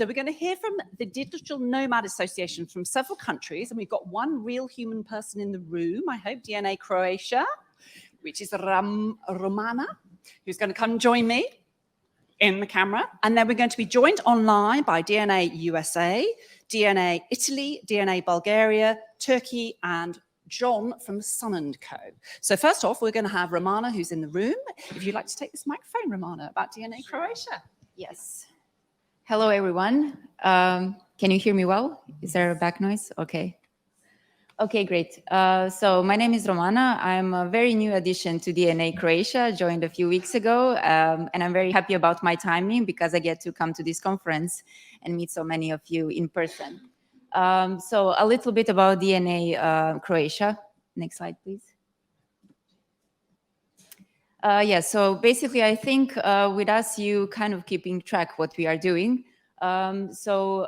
So we're going to hear from the Digital Nomad Association from several countries, and we've got one real human person in the room, I hope, DNA Croatia, which is Romana, who's going to come join me in the camera. And then we're going to be joined online by DNA USA, DNA Italy, DNA Bulgaria, Turkey, and John from Sun & Co. So first off, we're going to have Romana, who's in the room. If you'd like to take this microphone, Romana, about DNA Croatia. Yes. Hello, everyone. Can you hear me well? Is there a back noise? Okay. Okay, great. So my name is Romana. I'm a very new addition to DNA Croatia, joined a few weeks ago, and I'm very happy about my timing because I get to come to this conference and meet so many of you in person. So a little bit about DNA Croatia. Next slide, please. Yes, so basically, I think with us, you kind of keeping track what we are doing. DNA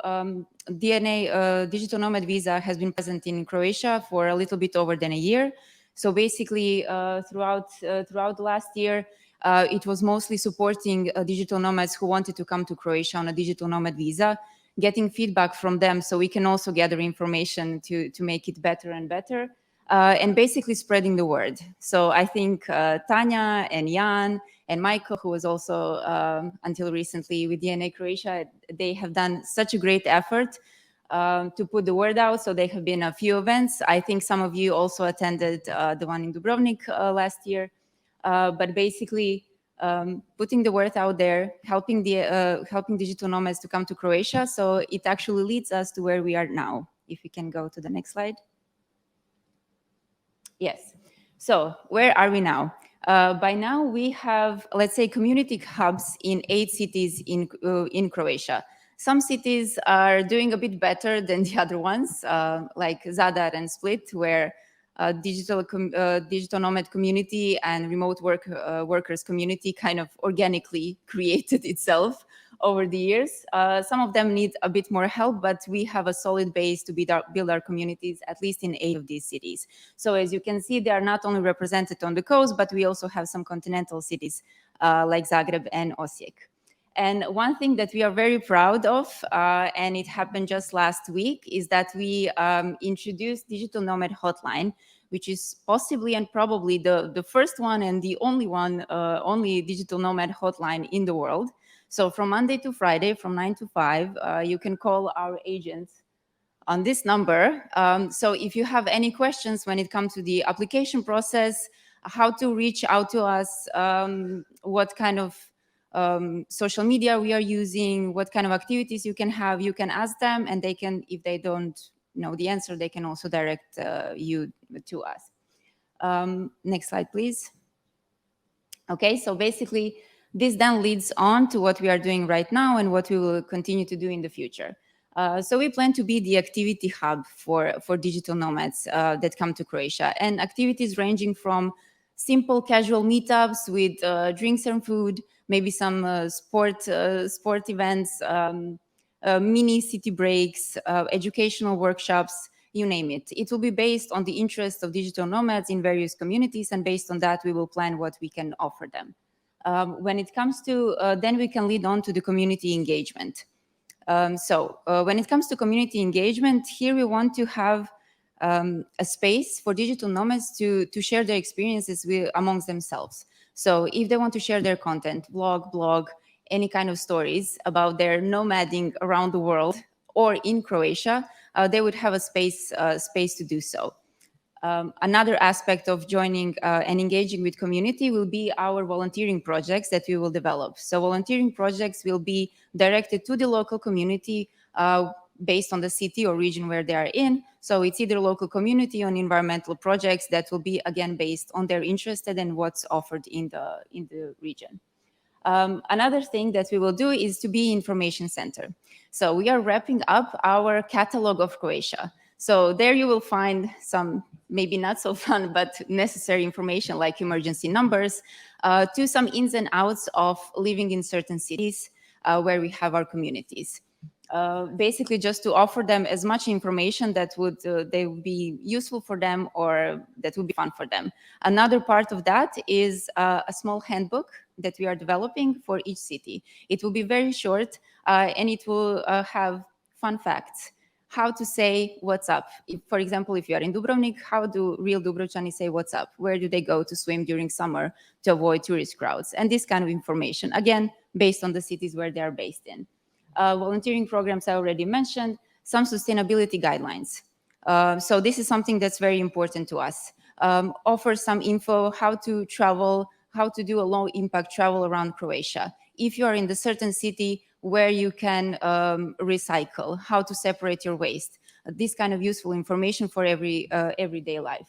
Digital Nomad Visa has been present in Croatia for a little bit over than a year. So basically, throughout the last year, it was mostly supporting digital nomads who wanted to come to Croatia on a digital nomad visa, getting feedback from them so we can also gather information to make it better and better. And basically spreading the word. So I think Tanya and Jan and Michael, who was also until recently with DNA Croatia, they have done such a great effort to put the word out. So there have been a few events. I think some of you also attended the one in Dubrovnik last year. But basically putting the word out there, helping digital nomads to come to Croatia. So it actually leads us to where we are now. If we can go to the next slide. Yes. So where are we now? By now, we have, let's say, community hubs in 8 cities in Croatia. Some cities are doing a bit better than the other ones, like Zadar and Split, where digital nomad community and remote workers community kind of organically created itself over the years. Some of them need a bit more help, but we have a solid base to build our communities, at least in 8 of these cities. So as you can see, they are not only represented on the coast, but we also have some continental cities like Zagreb and Osijek. And one thing that we are very proud of, and it happened just last week, is that we introduced Digital Nomad Hotline, which is possibly and probably the first one and the only digital nomad hotline in the world. So from Monday to Friday, from 9 to 5, you can call our agents on this number. So if you have any questions when it comes to the application process, how to reach out to us, what kind of social media we are using, what kind of activities you can have, you can ask them, and they can, if they don't know the answer, they can also direct you to us. Next slide, please. Okay, so basically, this then leads on to what we are doing right now and what we will continue to do in the future. So we plan to be the activity hub for digital nomads that come to Croatia, and activities ranging from simple casual meetups with drinks and food, maybe some sport events, mini city breaks, educational workshops, you name it. It will be based on the interests of digital nomads in various communities, and based on that, we will plan what we can offer them. When it comes to, then we can lead on to the community engagement. When it comes to community engagement, here we want to have a space for digital nomads to share their experiences amongst themselves. So if they want to share their content, blog, any kind of stories about their nomading around the world or in Croatia, they would have a space to do so. Another aspect of joining and engaging with community will be our volunteering projects that we will develop. So volunteering projects will be directed to the local community based on the city or region where they are in. So it's either local community or environmental projects that will be, again, based on their interest and what's offered in the region. Another thing that we will do is to be information center. So we are wrapping up our catalog of Croatia. So there you will find some maybe not so fun, but necessary information like emergency numbers, to some ins and outs of living in certain cities where we have our communities. Basically just to offer them as much information that they would be useful for them or that would be fun for them. Another part of that is a small handbook that we are developing for each city. It will be very short, and it will have fun facts. How to say what's up. If, for example, if you are in Dubrovnik, how do real Dubrovčani say what's up? Where do they go to swim during summer to avoid tourist crowds? And this kind of information, again, based on the cities where they are based in. Volunteering programs I already mentioned, some sustainability guidelines. So this is something that's very important to us. Offer some info how to travel, how to do a low impact travel around Croatia. If you are in the certain city, where you can recycle, how to separate your waste, this kind of useful information for everyday life.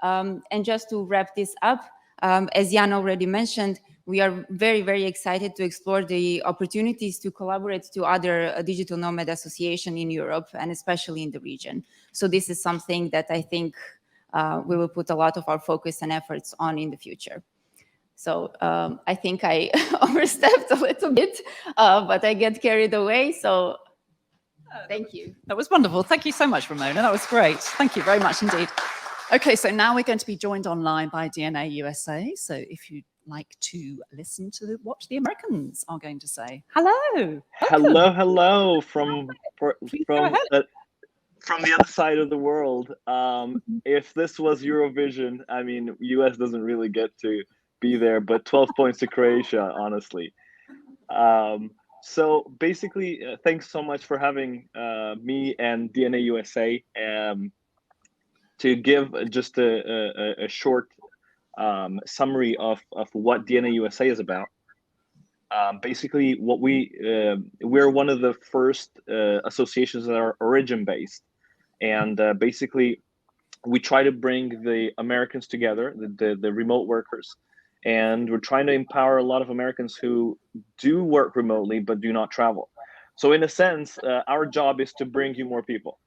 And just to wrap this up, as Jan already mentioned, we are very, very excited to explore the opportunities to collaborate to other digital nomad association in Europe and especially in the region. So this is something that I think we will put a lot of our focus and efforts on in the future. So I think I overstepped a little bit, but I get carried away. So thank you. That was wonderful. Thank you so much, Ramona. That was great. Thank you very much indeed. Okay, so now we're going to be joined online by DNA USA. So if you'd like to listen to what the Americans are going to say. Hello. Hello from Please go ahead. from the other side of the world. If this was Eurovision, I mean, US doesn't really get to be there, but 12 points to Croatia, honestly. So basically, thanks so much for having me and DNA USA to give just a short summary of what DNA USA is about. Basically, what we're one of the first associations that are origin based, and basically we try to bring the Americans together, the remote workers, and we're trying to empower a lot of Americans who do work remotely but do not travel. So in a sense, our job is to bring you more people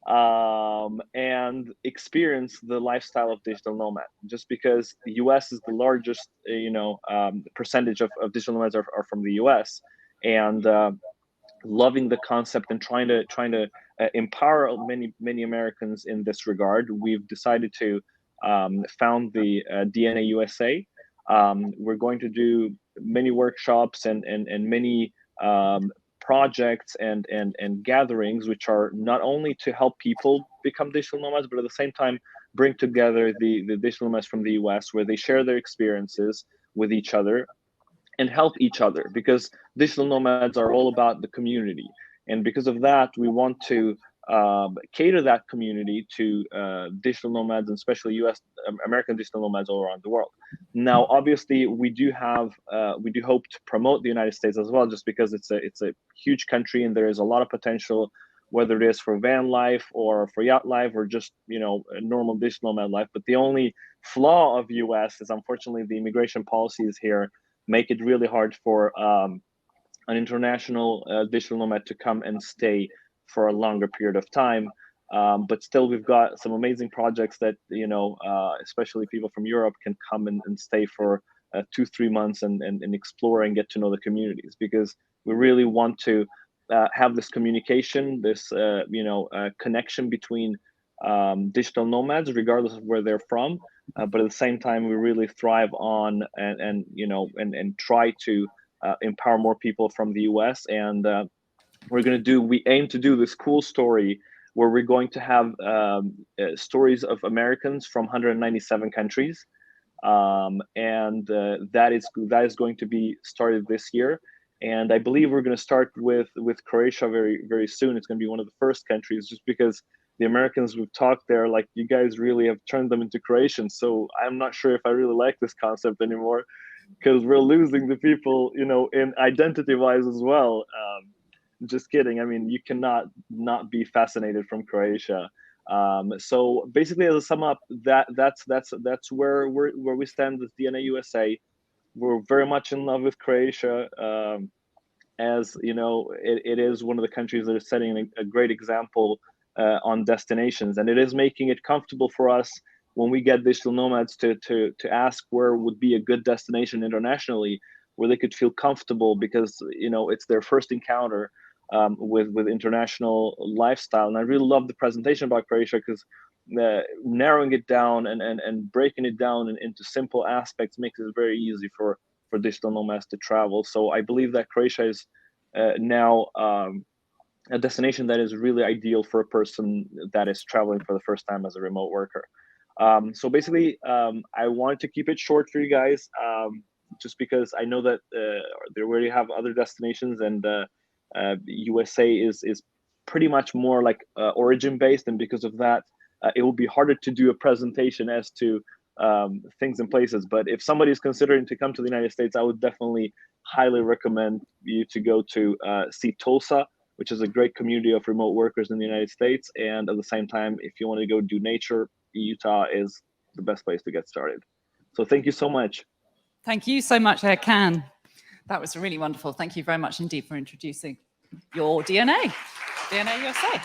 and experience the lifestyle of digital nomad. Just because the US is the largest, percentage of digital nomads are from the US, and loving the concept and trying to empower many Americans in this regard, we've decided to found the DNA USA. We're going to do many workshops and many projects and gatherings, which are not only to help people become digital nomads, but at the same time bring together the digital nomads from the US, where they share their experiences with each other and help each other, because digital nomads are all about the community. And because of that, we want to cater that community to digital nomads, and especially American digital nomads all around the world. Now, obviously, we do hope to promote the United States as well, just because it's a huge country and there is a lot of potential, whether it is for van life or for yacht life or just a normal digital nomad life. But the only flaw of US is, unfortunately, the immigration policies here make it really hard for an international digital nomad to come and stay for a longer period of time. But still, we've got some amazing projects that, especially people from Europe can come and stay for 2-3 months and explore and get to know the communities, because we really want to have this communication, this, connection between digital nomads, regardless of where they're from. But at the same time, we really thrive on and try to empower more people from the US. And we aim to do this cool story where we're going to have stories of Americans from 197 countries. And that is going to be started this year. And I believe we're going to start with Croatia very, very soon. It's going to be one of the first countries, just because the Americans we've talked there, like, you guys really have turned them into Croatians. So I'm not sure if I really like this concept anymore, because we're losing the people, in identity-wise as well. Just kidding. I mean, you cannot not be fascinated from Croatia. So basically, as a sum up, that's where we stand with DNA USA. We're very much in love with Croatia. As you know, it is one of the countries that is setting a great example on destinations, and it is making it comfortable for us when we get digital nomads to ask where would be a good destination internationally, where they could feel comfortable, because it's their first encounter with international lifestyle. And I really love the presentation about Croatia, because narrowing it down and breaking it down into simple aspects makes it very easy for digital nomads to travel. So I believe that Croatia is now a destination that is really ideal for a person that is traveling for the first time as a remote worker. So basically, I wanted to keep it short for you guys, just because I know that they already have other destinations, and USA is pretty much more like origin based, and because of that, it will be harder to do a presentation as to things and places. But if somebody is considering to come to the United States, I would definitely highly recommend you to go to see Tulsa, which is a great community of remote workers in the United States. And at the same time, if you want to go do nature, Utah is the best place to get started. So thank you so much. Thank you so much, Erkan. That was really wonderful. Thank you very much indeed for introducing your DNA USA.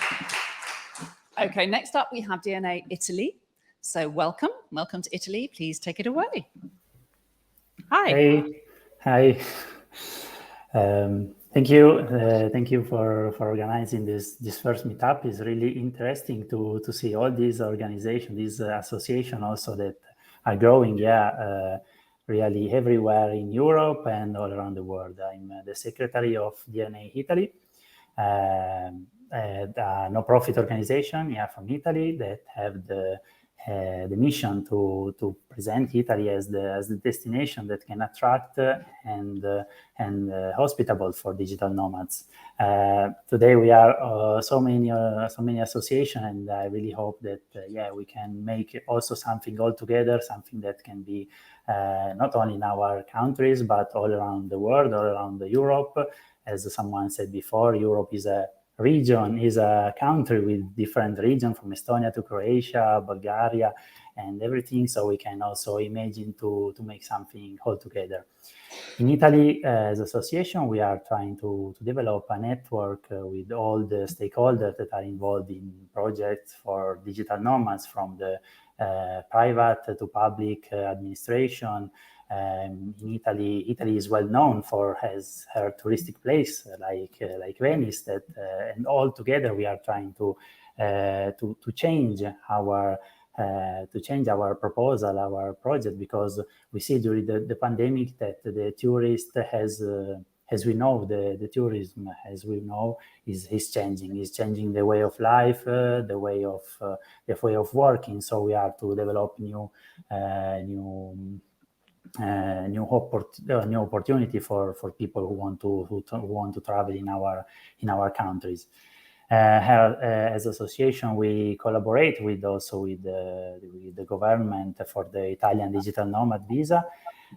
Okay, next up we have DNA Italy. So welcome to Italy. Please take it away. Hi. Hey, hi. Thank you for organizing this first meetup. It's really interesting to see all these organizations, these associations also that are growing, really everywhere in Europe and all around the world. I'm the secretary of DNA Italy, a no-profit organization from Italy that have the mission to present Italy as the destination that can attract and hospitable for digital nomads. Today we are so many associations, and I really hope that we can make also something all together, something that can be not only in our countries but all around the world, all around Europe. As someone said before, Europe is a region, is a country with different regions from Estonia to Croatia, Bulgaria, and everything. So we can also imagine to make something all together. In Italy, as an association, we are trying to develop a network with all the stakeholders that are involved in projects for digital nomads, from the private to public administration. In Italy is well known for has her touristic place like Venice. That and all together we are trying to change our proposal, our project, because we see during the pandemic that the tourist as we know, the tourism, as we know, is changing the way of life, the way of working. So we have to develop new opportunity for people who want to travel in our countries. As association, we collaborate with the government for the Italian digital nomad visa,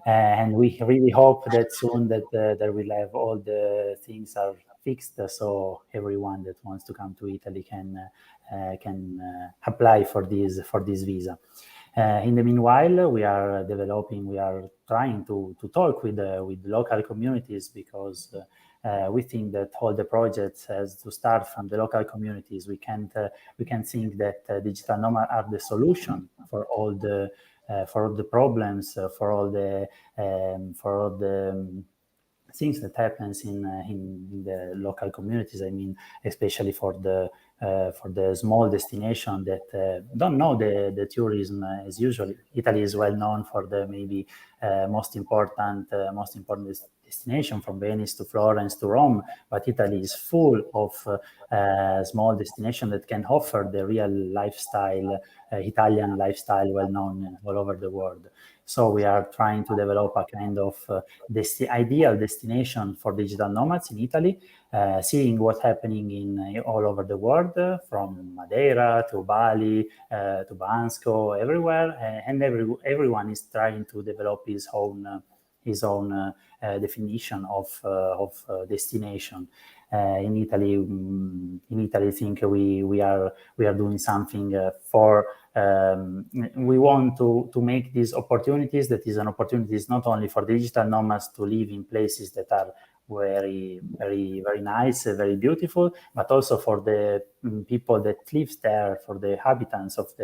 and we really hope that soon that there will have all the things are fixed, so everyone that wants to come to Italy can apply for this visa. In the meanwhile, we are trying to talk with local communities, because we think that all the projects has to start from the local communities. We can think that digital nomads are the solution for all the problems, for all the things that happens in the local communities. I mean, especially for the small destination that don't know the tourism as usual. Italy is well known for the maybe most important destination, from Venice to Florence to Rome, but Italy is full of small destinations that can offer the real lifestyle, Italian lifestyle, well known all over the world. So we are trying to develop a kind of ideal destination for digital nomads in Italy, seeing what's happening in all over the world, from Madeira to Bali to Bansko, everywhere, and everyone is trying to develop his own definition of destination. In Italy, I think we are doing something for. We want to make these opportunities. That is an opportunity not only for digital nomads to live in places that are very, very, very nice, very beautiful, but also for the people that live there, for the inhabitants of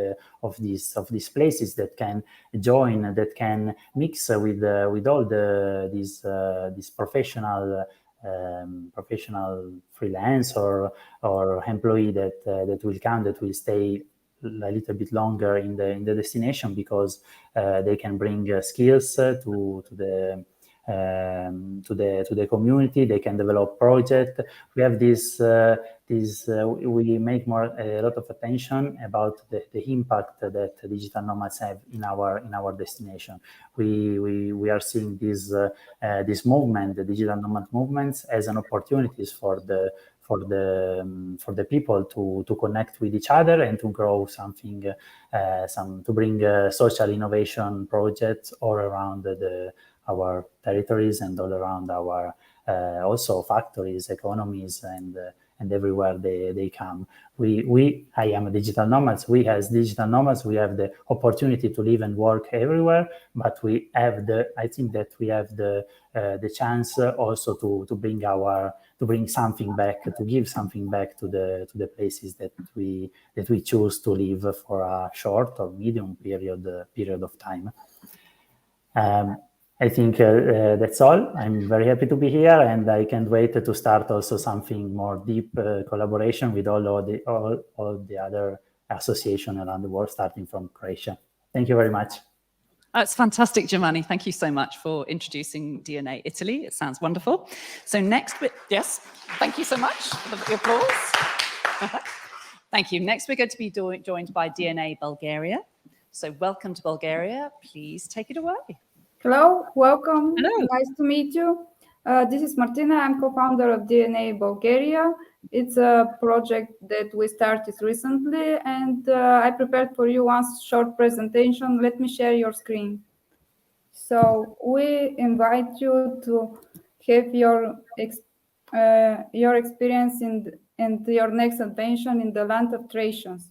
these places that can join, that can mix with all these professional freelance or employee that will come, that will stay a little bit longer in the destination, because they can bring skills to to the community. They can develop projects. We have we make a lot of attention about the impact that digital nomads have in our destination. We are seeing this movement, the digital nomad movements, as an opportunities for the people to connect with each other and to grow something, to bring social innovation projects all around our territories and all around our also factories, economies, and everywhere they come. I am a digital nomads. We as digital nomads, we have the opportunity to live and work everywhere, but I think that we have the chance also to bring something back, to give something back to the places that we choose to live for a short or medium period of time. I think that's all. I'm very happy to be here, and I can't wait to start also something more deep collaboration with all the other associations around the world, starting from Croatia. Thank you very much. That's fantastic, Giovanni. Thank you so much for introducing DNA Italy. It sounds wonderful. So next, yes, thank you so much for the applause. Thank you. Next, we're going to be joined by DNA Bulgaria. So welcome to Bulgaria. Please take it away. Hello, welcome. Hello. Nice to meet you. This is Martina. I'm co-founder of DNA Bulgaria. It's a project that we started recently, and I prepared for you one short presentation. Let me share your screen. So we invite you to have your experience and your next adventure in the land of Thracians.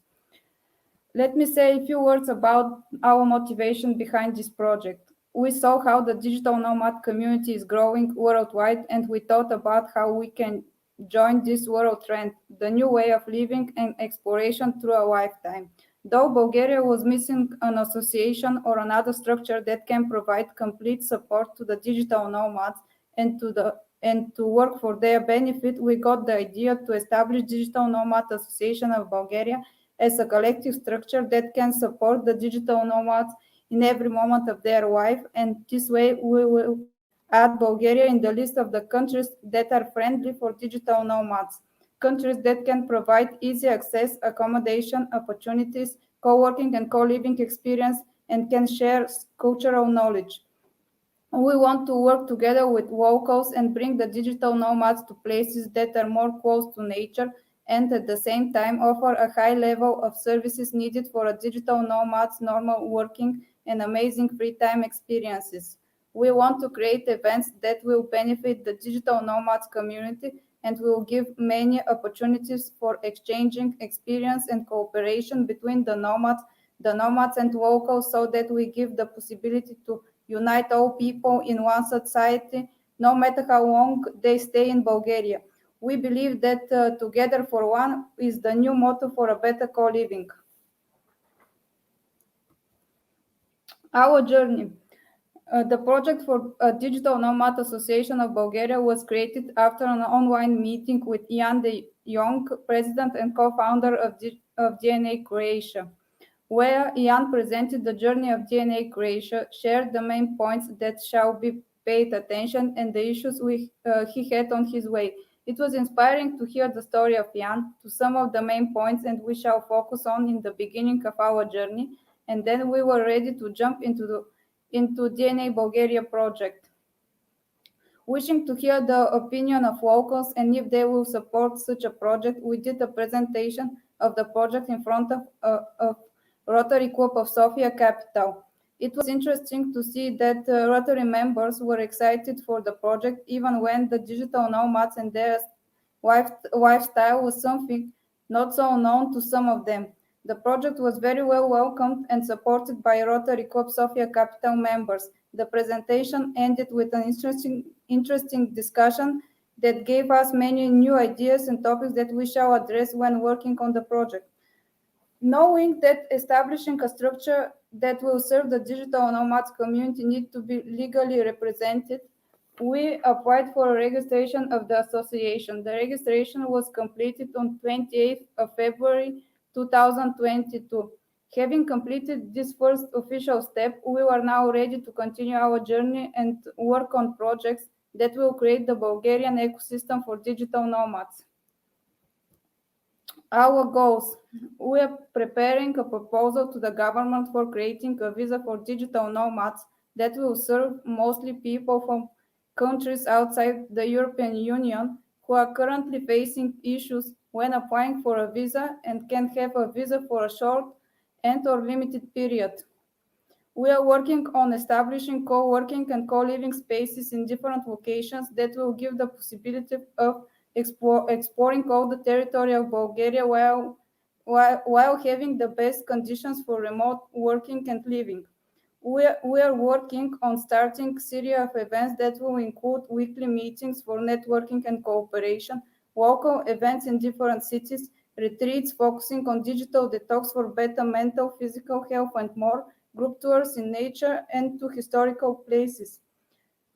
Let me say a few words about our motivation behind this project. We saw how the digital nomad community is growing worldwide, and we thought about how we can join this world trend, the new way of living and exploration through a lifetime. Though Bulgaria was missing an association or another structure that can provide complete support to the digital nomads and to work for their benefit, we got the idea to establish Digital Nomad Association of Bulgaria as a collective structure that can support the digital nomads in every moment of their life, and this way we will add Bulgaria in the list of the countries that are friendly for digital nomads, countries that can provide easy access, accommodation, opportunities, co-working and co-living experience, and can share cultural knowledge. We want to work together with locals and bring the digital nomads to places that are more close to nature and at the same time offer a high level of services needed for a digital nomad's normal working and amazing free time experiences. We want to create events that will benefit the digital nomads community and will give many opportunities for exchanging experience and cooperation between the nomads and locals, so that we give the possibility to unite all people in one society, no matter how long they stay in Bulgaria. We believe that together for one is the new motto for a better co-living. Our journey. The project for Digital Nomad Association of Bulgaria was created after an online meeting with Jan de Jong, president and co-founder of DNA Croatia, where Jan presented the journey of DNA Croatia, shared the main points that shall be paid attention and the issues he had on his way. It was inspiring to hear the story of Jan, to some of the main points, and we shall focus on in the beginning of our journey, and then we were ready to jump into DNA Bulgaria project. Wishing to hear the opinion of locals and if they will support such a project, we did a presentation of the project in front of Rotary Club of Sofia capital. It was interesting to see that Rotary members were excited for the project, even when the digital nomads and their lifestyle was something not so known to some of them. The project was very well welcomed and supported by Rotary Club Sofia capital members. The presentation ended with an interesting discussion that gave us many new ideas and topics that we shall address when working on the project. Knowing that establishing a structure that will serve the digital nomads community needs to be legally represented, we applied for a registration of the association. The registration was completed on 28th of February 2022. Having completed this first official step, we are now ready to continue our journey and work on projects that will create the Bulgarian ecosystem for digital nomads. Our goals. We are preparing a proposal to the government for creating a visa for digital nomads that will serve mostly people from countries outside the European Union who are currently facing issues when applying for a visa and can have a visa for a short and or limited period. We are working on establishing co-working and co-living spaces in different locations that will give the possibility of exploring all the territory of Bulgaria while having the best conditions for remote working and living. We are working on starting a series of events that will include weekly meetings for networking and cooperation, local events in different cities, retreats focusing on digital detox for better mental, physical health and more, group tours in nature and to historical places.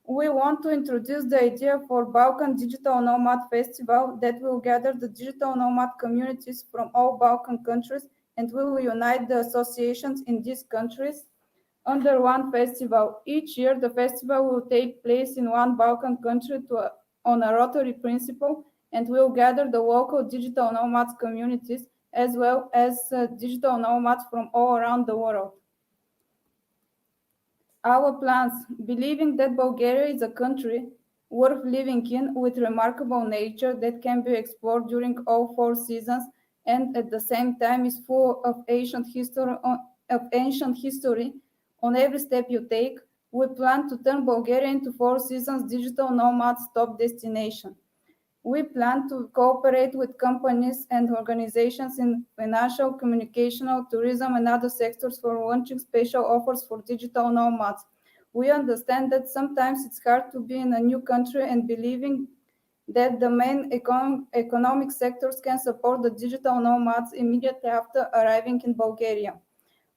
We want to introduce the idea for Balkan Digital Nomad Festival that will gather the digital nomad communities from all Balkan countries and will unite the associations in these countries under one festival. Each year, the festival will take place in one Balkan country on a rotary principle and will gather the local digital nomads communities as well as digital nomads from all around the world. Our plans, believing that Bulgaria is a country worth living in with remarkable nature that can be explored during all 4 seasons and at the same time is full of ancient history on every step you take, we plan to turn Bulgaria into 4 seasons digital nomads top destination. We plan to cooperate with companies and organizations in financial, communicational, tourism, and other sectors for launching special offers for digital nomads. We understand that sometimes it's hard to be in a new country and believing that the main economic sectors can support the digital nomads immediately after arriving in Bulgaria.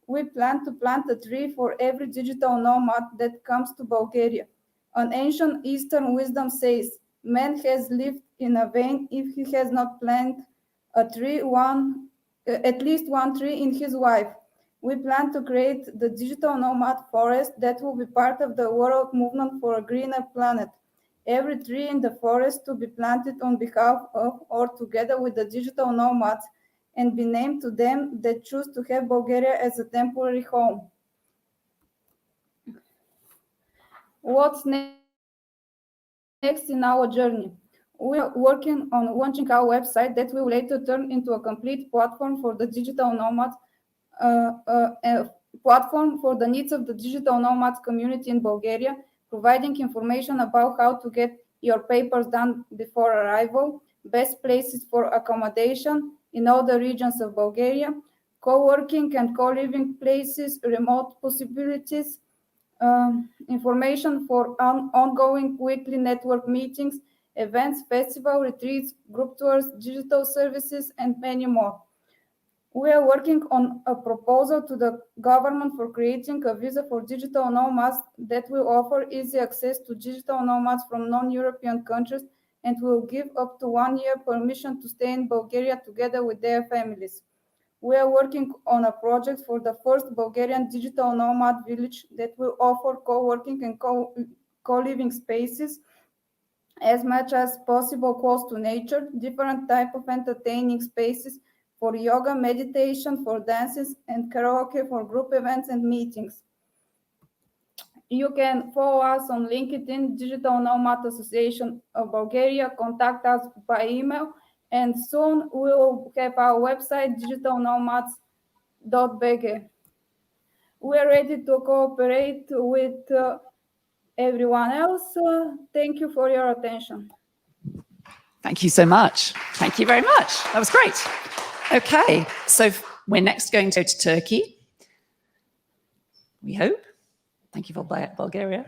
We plan to plant a tree for every digital nomad that comes to Bulgaria. An ancient Eastern wisdom says, man has lived in a vain if he has not planted a tree, at least one tree in his life. We plan to create the digital nomad forest that will be part of the world movement for a greener planet. Every tree in the forest to be planted on behalf of or together with the digital nomads and be named to them that choose to have Bulgaria as a temporary home. What's next in our journey? We are working on launching our website that will later turn into a complete platform for the digital nomads, platform for the needs of the digital nomads community in Bulgaria, providing information about how to get your papers done before arrival, best places for accommodation in all the regions of Bulgaria, co-working and co-living places, remote possibilities, information for ongoing weekly network meetings, events, festival, retreats, group tours, digital services, and many more. We are working on a proposal to the government for creating a visa for digital nomads that will offer easy access to digital nomads from non-European countries and will give up to 1 year permission to stay in Bulgaria together with their families. We are working on a project for the first Bulgarian digital nomad village that will offer co-working and co-living spaces as much as possible close to nature, different type of entertaining spaces for yoga, meditation, for dances, and karaoke for group events and meetings. You can follow us on LinkedIn, Digital Nomad Association of Bulgaria, contact us by email, and soon we will have our website, digitalnomads.bg. We are ready to cooperate with everyone else. Thank you for your attention. Thank you so much. Thank you very much. That was great. Okay, so we're next going to go to Turkey. We hope. Thank you for Bulgaria.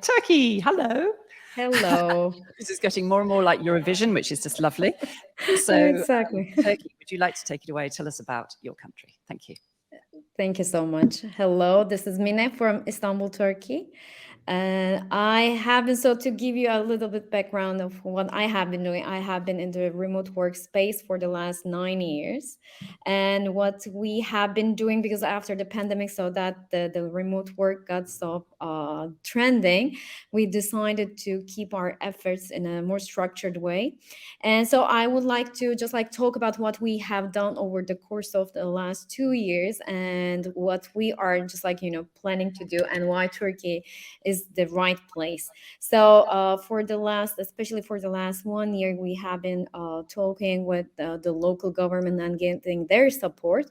Turkey, hello. Hello. This is getting more and more like Eurovision, which is just lovely. So, exactly. Turkey, would you like to take it away? Tell us about your country. Thank you. Thank you so much. Hello, this is Mine from Istanbul, Turkey. And I have been, so to give you a little bit background of what I have been doing, I have been in the remote workspace for the last 9 years. And what we have been doing, because after the pandemic, so that the remote work got so trending, we decided to keep our efforts in a more structured way. And so I would like to just like talk about what we have done over the course of the last 2 years and what we are just like, planning to do, and why Turkey is the right place. So especially for the last 1 year, we have been talking with the local government and getting their support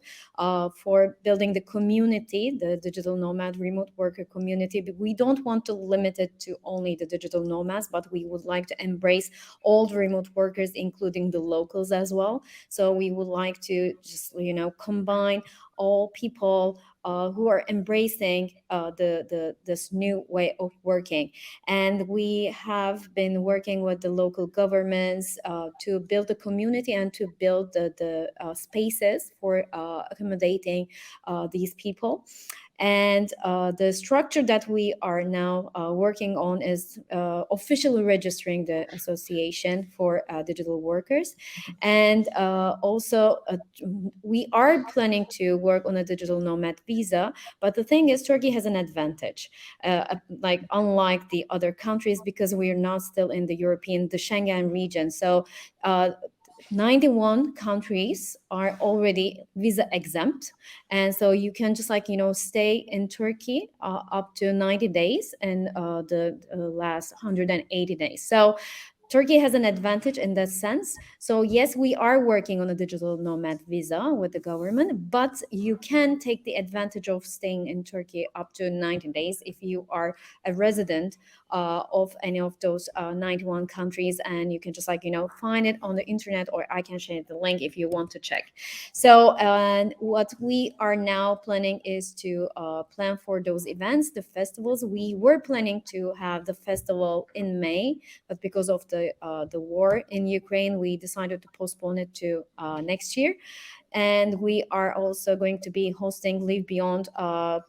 for building the community, the digital nomad remote worker community. But we don't want to limit it to only the digital nomads, but we would like to embrace all the remote workers, including the locals as well. So we would like to just, combine all people who are embracing this new way of working. And we have been working with the local governments to build the community and to build the spaces for accommodating these people. And the structure that we are now working on is officially registering the association for digital workers. And also, we are planning to work on a digital nomad visa. But the thing is, Turkey has an advantage, like unlike the other countries, because we are not still in the Schengen region. So 91 countries are already visa exempt, and so you can just stay in Turkey up to 90 days and the last 180 days. So Turkey has an advantage in that sense. So yes, we are working on a digital nomad visa with the government, but you can take the advantage of staying in Turkey up to 90 days if you are a resident of any of those 91 countries, and you can just find it on the internet, or I can share the link if you want to check. So what we are now planning is to plan for those events, the festivals. We were planning to have the festival in May, but because of the war in Ukraine, we decided to postpone it to next year. And we are also going to be hosting Live Beyond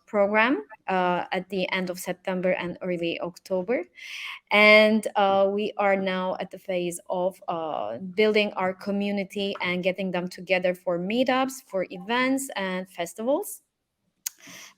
program at the end of September and early October. And we are now at the phase of building our community and getting them together for meetups, for events and festivals.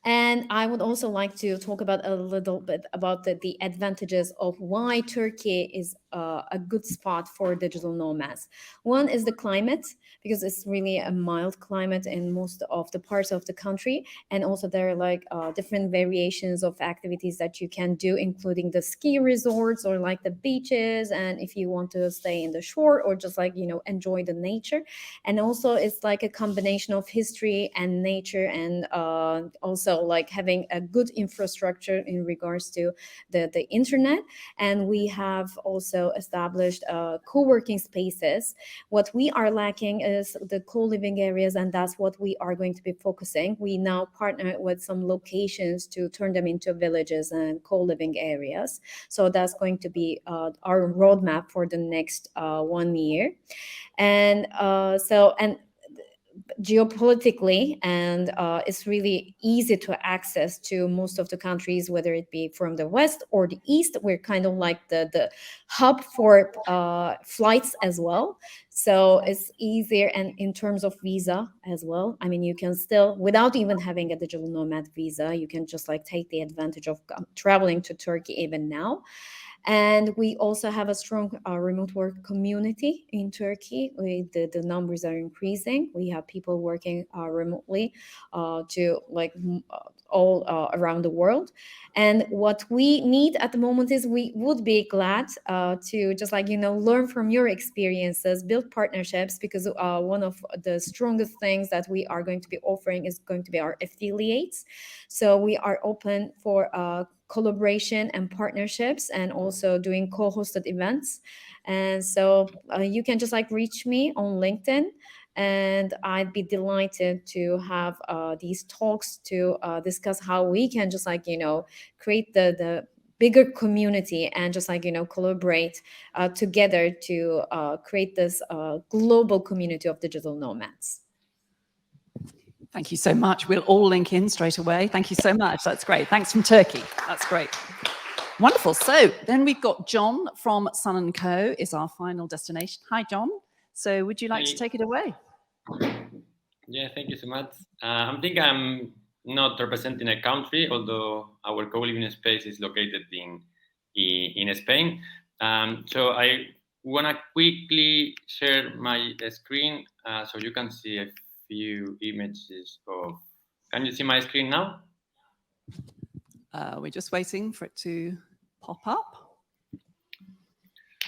And I would also like to talk about a little bit about the advantages of why Turkey is a good spot for digital nomads. One is the climate, because it's really a mild climate in most of the parts of the country. And also there are different variations of activities that you can do, including the ski resorts or the beaches. And if you want to stay in the shore or just enjoy the nature. And also it's a combination of history and nature, and also having a good infrastructure in regards to the internet. And we have also established co-working spaces. What we are lacking is the co-living areas, and that's what we are going to be focusing. We now partner with some locations to turn them into villages and co-living areas. So that's going to be our roadmap for the next 1 year. And geopolitically, and it's really easy to access to most of the countries, whether it be from the west or the east. We're kind of like the hub for flights as well. So it's easier, and in terms of visa as well, I mean, you can still, without even having a digital nomad visa, you can just take the advantage of traveling to Turkey even now. And we also have a strong remote work community in Turkey. The numbers are increasing. We have people working remotely to all around the world. And what we need at the moment is, we would be glad to just learn from your experiences, build partnerships, because one of the strongest things that we are going to be offering is going to be our affiliates. So we are open for collaboration and partnerships, and also doing co-hosted events. And so you can just reach me on LinkedIn, and I'd be delighted to have these talks to discuss how we can just create the bigger community, and just collaborate together to create this global community of digital nomads. Thank you so much. We'll all link in straight away. Thank you so much. That's great. Thanks from Turkey. That's great. Wonderful. So then we've got John from Sun & Co. is our final destination. Hi, John. So would you like to take it away? Yeah, thank you so much. I think I'm not representing a country, although our co-living space is located in Spain. So I want to quickly share my screen so you can see a few images of. Can you see my screen now? We're just waiting for it to pop up.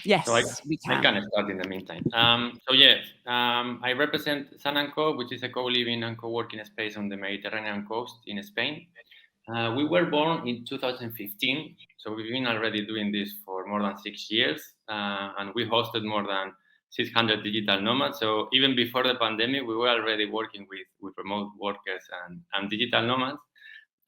Yes, so I can start in the meantime. I represent Sun & Co, which is a co-living and co-working space on the Mediterranean coast in Spain. We were born in 2015, so we've been already doing this for more than 6 years, and we hosted more than 600 digital nomads. So even before the pandemic, we were already working with remote workers and digital nomads.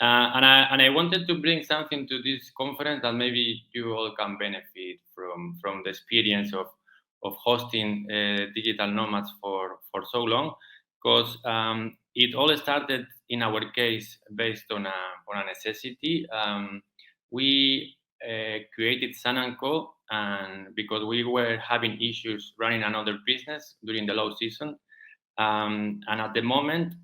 And I wanted to bring something to this conference that maybe you all can benefit from the experience of hosting digital nomads for so long, because it all started in our case based on a necessity. We created Sun & Co, and because we were having issues running another business during the low season. And at the moment,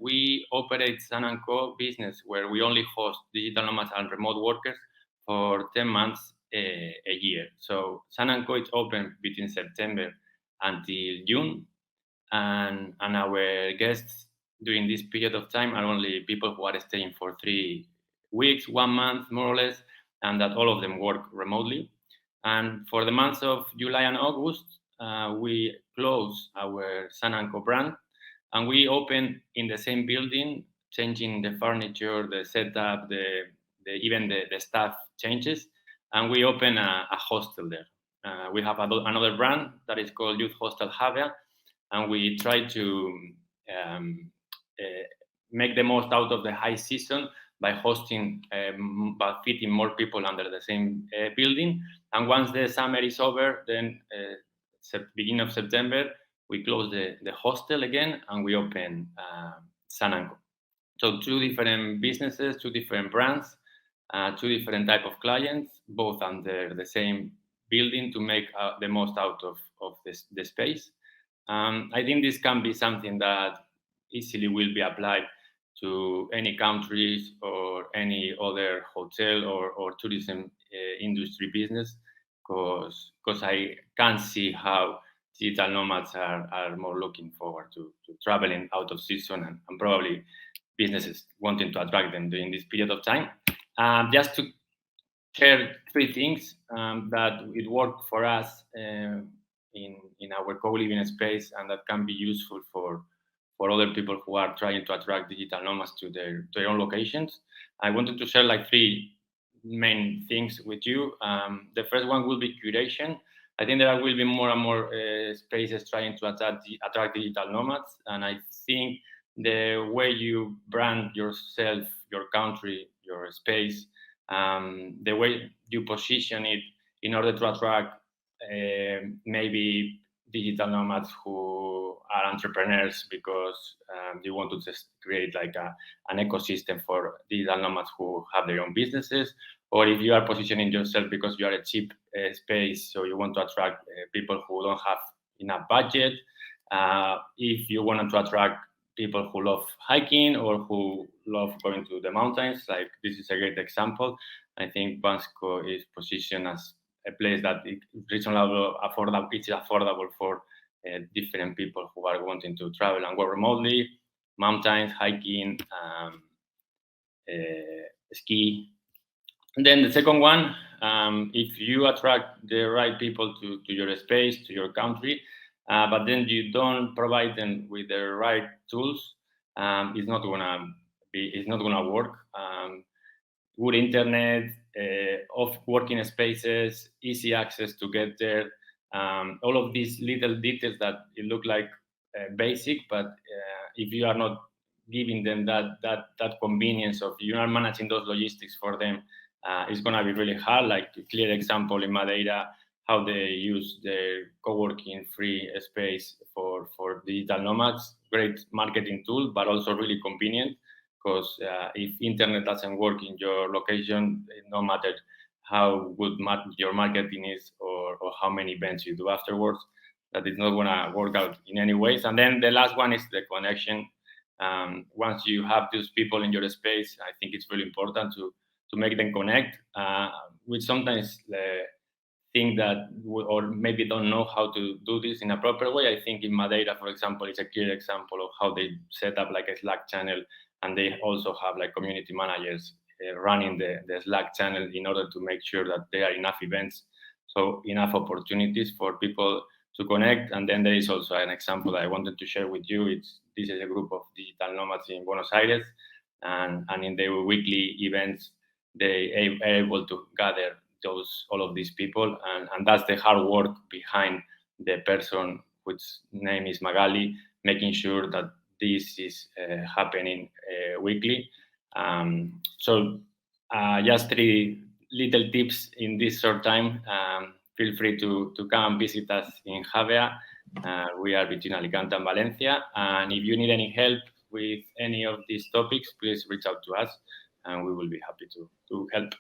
we operate Sun & Co business where we only host digital nomads and remote workers for 10 months a year. So Sun & Co is open between September until June. And our guests during this period of time are only people who are staying for 3 weeks, 1 month, more or less, and that all of them work remotely. And for the months of July and August, we close our Sun & Co brand, and we open in the same building, changing the furniture, the setup, even the staff changes, and we open a hostel there. We have another brand that is called Youth Hostel Havea, and we try to make the most out of the high season by hosting, by fitting more people under the same building. And once the summer is over, then beginning of September, we close the hostel again and we open Sun & Co. So 2 different businesses, 2 different brands, 2 different type of clients, both under the same building to make the most out of the space. I think this can be something that easily will be applied to any countries or any other hotel or tourism industry business, because I can see how digital nomads are more looking forward to traveling out of season and probably businesses wanting to attract them during this period of time. Just to share 3 things that it worked for us in our co-living space and that can be useful for other people who are trying to attract digital nomads to their own locations. I wanted to share like 3 main things with you. The first one will be curation. I think there will be more and more spaces trying to attract digital nomads, and I think the way you brand yourself, your country, your space, the way you position it in order to attract maybe digital nomads who are entrepreneurs, because you want to just create like an ecosystem for digital nomads who have their own businesses, or if you are positioning yourself because you are a cheap space, so you want to attract people who don't have enough budget. If you want to attract people who love hiking or who love going to the mountains, like this is a great example. I think Bansko is positioned as a place that is reasonable, affordable. It's affordable for different people who are wanting to travel and work remotely, mountains, hiking, ski. And then the second one, if you attract the right people to your space, to your country, but then you don't provide them with the right tools, it's not gonna work. Good internet, off working spaces, easy access to get there, all of these little details that it look like basic, but if you are not giving them that convenience of you are managing those logistics for them, it's gonna be really hard. Like a clear example in Madeira, how they use their co-working free space for digital nomads. Great marketing tool, but also really convenient, because if internet doesn't work in your location, no matter how good your marketing is or how many events you do afterwards. That is not going to work out in any ways. And then the last one is the connection. Once you have those people in your space, I think it's really important to make them connect. We sometimes think that, or maybe don't know how to do this in a proper way. I think in Madeira, for example, it's a clear example of how they set up like a Slack channel, and they also have like community managers running the Slack channel in order to make sure that there are enough events, so enough opportunities for people to connect. And then there is also an example that I wanted to share with you. This is a group of digital nomads in Buenos Aires, and in their weekly events, they are able to gather all of these people, and that's the hard work behind the person whose name is Magali, making sure that this is happening weekly. So just 3 little tips in this short time. Feel free to come and visit us in Javea. We are between Alicante and Valencia, and if you need any help with any of these topics, please reach out to us and we will be happy to help.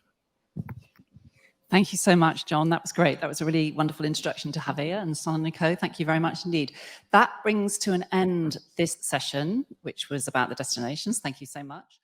Thank you so much, John. That was great. That was a really wonderful introduction to Javea and Salonico. Thank you very much indeed. That brings to an end this session, which was about the destinations. Thank you so much.